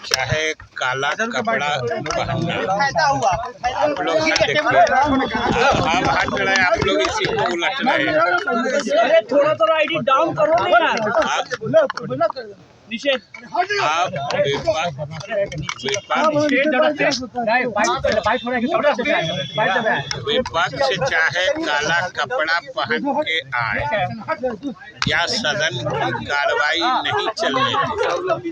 चाहे काला कपड़ा पहनना, आप लोग देखिए हम हट रहे हैं, आप लोग इसी को उलट रहे हैं। थोड़ा आईडी डाउन करो नीचे। आप विपक्ष चाहे काला कपड़ा पहन के आए या सदन की कार्रवाई नहीं चलने दी,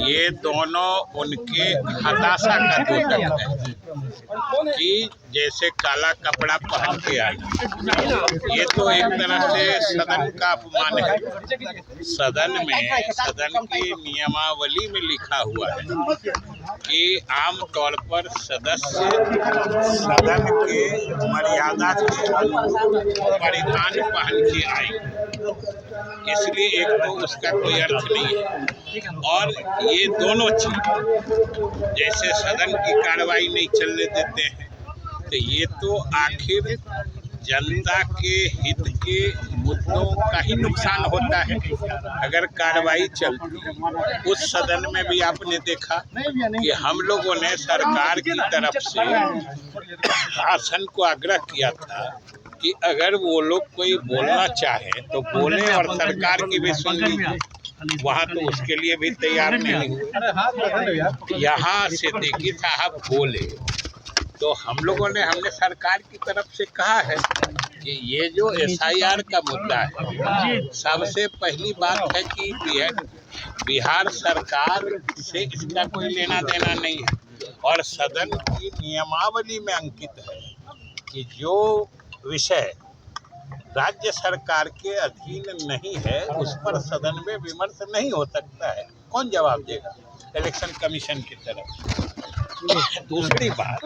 ये दोनों उनके हताशा का द्योतक है कि जैसे काला कपड़ा पहन के आए। ये तो एक तरह से सदन का अपमान है। सदन की नियमावली में लिखा हुआ है कि आम तौर पर सदस्य सदन के मर्यादा के परिधान पहन के आए, इसलिए एक तो उसका कोई अर्थ नहीं है। और ये दोनों चीज जैसे सदन की कार्रवाई नहीं चलने देते हैं, तो ये तो आखिर जनता के हित के मुद्दों का ही नुकसान होता है अगर कार्रवाई चलती। उस सदन में भी आपने देखा कि हम लोगों ने सरकार की तरफ से शासन को आग्रह किया था कि अगर वो लोग कोई बोलना चाहे तो बोले और सरकार की भी सुन लीजिए। वहाँ तो उसके लिए भी तैयार नहीं हुए। यहाँ से देखिए साहब बोले तो हमने सरकार की तरफ से कहा है कि ये जो SIR का मुद्दा है, सबसे पहली बात है कि बिहार सरकार से इसका कोई लेना देना नहीं है और सदन की नियमावली में अंकित है कि जो विषय राज्य सरकार के अधीन नहीं है उस पर सदन में विमर्श नहीं हो सकता है। कौन जवाब देगा? इलेक्शन कमीशन की तरफ। दूसरी बात,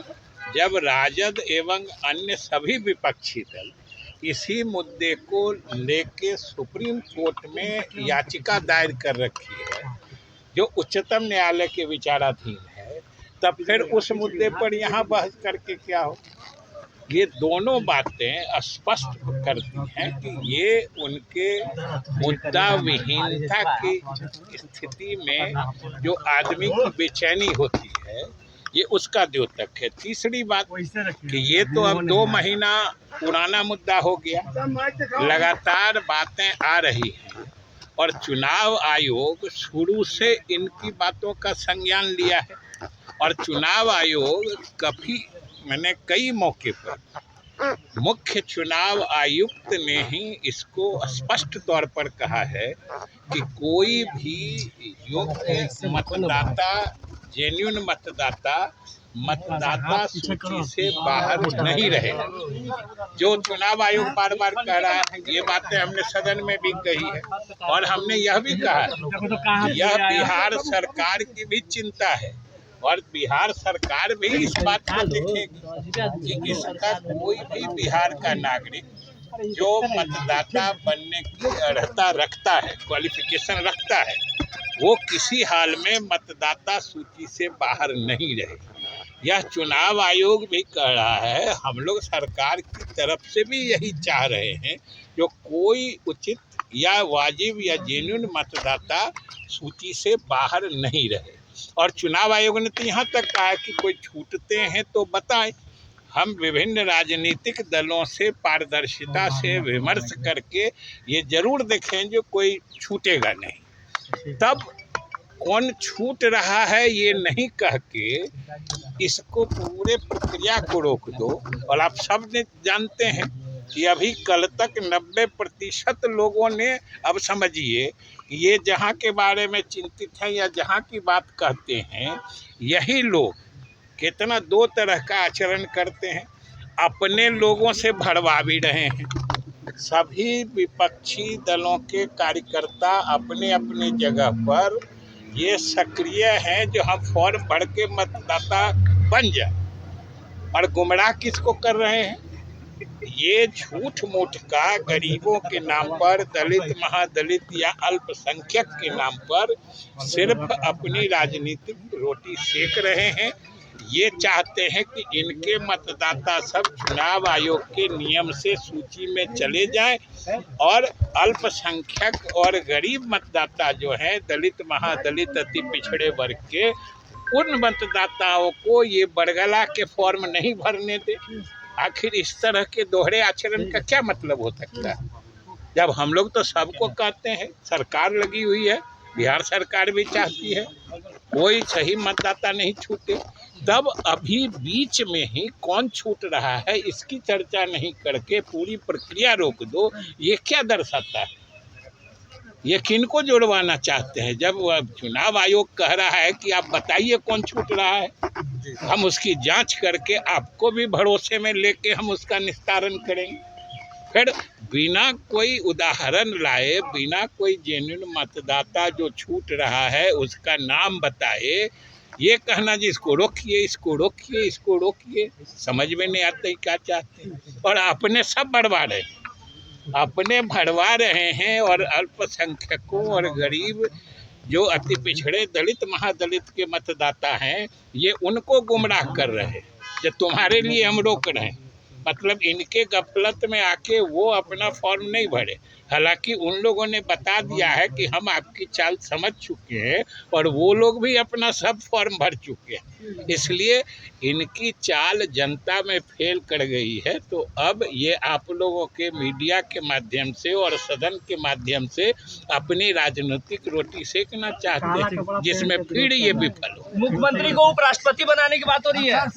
जब राजद एवं अन्य सभी विपक्षी दल इसी मुद्दे को लेके सुप्रीम कोर्ट में याचिका दायर कर रखी है जो उच्चतम न्यायालय के विचाराधीन है, तब फिर उस मुद्दे पर यहाँ बहस करके क्या हो? ये दोनों बातें स्पष्ट करती हैं कि ये उनके मुद्दा विहीनता की स्थिति में जो आदमी की बेचैनी होती है ये उसका द्योतक है। तीसरी बात कि ये तो अब 2 महीना पुराना मुद्दा हो गया, लगातार बातें आ रही हैं और चुनाव आयोग शुरू से इनकी बातों का संज्ञान लिया है और चुनाव आयोग कई मौके पर मुख्य चुनाव आयुक्त ने ही इसको स्पष्ट तौर पर कहा है कि कोई भी योग्य मतदाता, जेन्युइन मतदाता सूची से बाहर नहीं रहे। जो चुनाव आयोग बार बार कह रहा है, ये बातें हमने सदन में भी कही है और हमने यह भी कहा है यह बिहार सरकार की भी चिंता है और बिहार सरकार भी इस बात को देखेगी कि इसका कोई भी बिहार का नागरिक जो मतदाता बनने की अर्हता रखता है, क्वालिफिकेशन रखता है, वो किसी हाल में मतदाता सूची से बाहर नहीं रहे। यह चुनाव आयोग भी कह रहा है, हम लोग सरकार की तरफ से भी यही चाह रहे हैं जो कोई उचित या वाजिब या जेन्युइन मतदाता सूची से बाहर नहीं रहे। और चुनाव आयोग ने तो यहाँ तक कहा कि कोई छूटते हैं तो बताएं, हम विभिन्न राजनीतिक दलों से पारदर्शिता से विमर्श करके ये जरूर देखें जो कोई छूटेगा नहीं। तब कौन छूट रहा है ये नहीं कह के इसको पूरे प्रक्रिया को रोक दो। और आप सब ने जानते हैं कि अभी कल तक 90% लोगों ने, अब समझिए ये जहाँ के बारे में चिंतित हैं या जहाँ की बात कहते हैं, यही लोग कितना 2 तरह का आचरण करते हैं। अपने लोगों से भड़वा भी रहे हैं। सभी विपक्षी दलों के कार्यकर्ता अपने अपने जगह पर ये सक्रिय हैं जो हम फॉर्म भर के मतदाता बन जाए, और गुमराह किसको कर रहे हैं? ये झूठ मूठ का गरीबों के नाम पर, दलित, महादलित या अल्पसंख्यक के नाम पर सिर्फ अपनी राजनीतिक रोटी सेक रहे हैं ये चाहते हैं कि इनके मतदाता सब चुनाव आयोग के नियम से सूची में चले जाएं और अल्पसंख्यक और गरीब मतदाता जो हैं, दलित, महादलित, अति पिछड़े वर्ग के, उन मतदाताओं को ये बरगला के फॉर्म नहीं भरने दे। आखिर इस तरह के दोहरे आचरण का क्या मतलब हो सकता है? जब हम लोग तो सबको कहते हैं, सरकार लगी हुई है, बिहार सरकार भी चाहती है कोई सही मतदाता नहीं छूटे, तब अभी बीच में ही कौन छूट रहा है इसकी चर्चा नहीं करके पूरी प्रक्रिया रोक दो, ये क्या दर्शाता है? ये किनको जुड़वाना चाहते हैं? जब चुनाव आयोग कह रहा है कि आप बताइए कौन छूट रहा है, हम उसकी जांच करके आपको भी भरोसे में लेके हम उसका निस्तारण करेंगे। फिर बिना कोई उदाहरण लाए, बिना कोई जेन्युइन मतदाता जो छूट रहा है उसका नाम बताए, ये कहना जी इसको रोकिए, इसको रोकिए, इसको रोकिए, समझ में नहीं आता ही क्या चाहते हैं। और अपने सब बढ़वा रहे हैं, अपने भरवा रहे हैं, और अल्पसंख्यकों और गरीब जो अति पिछड़े दलित, महादलित के मतदाता हैं, ये उनको गुमराह कर रहे हैं। जो तुम्हारे लिए हम रोक रहे हैं, मतलब इनके गफलत में आके वो अपना फॉर्म नहीं भरे। हालांकि उन लोगों ने बता दिया है कि हम आपकी चाल समझ चुके हैं और वो लोग भी अपना सब फॉर्म भर चुके हैं, इसलिए इनकी चाल जनता में फेल कर गई है। तो अब ये आप लोगों के मीडिया के माध्यम से और सदन के माध्यम से अपनी राजनीतिक रोटी सेकना चाहते हैं, जिसमें फिर ये विफल हो। मुख्यमंत्री को उपराष्ट्रपति बनाने की बात हो रही है।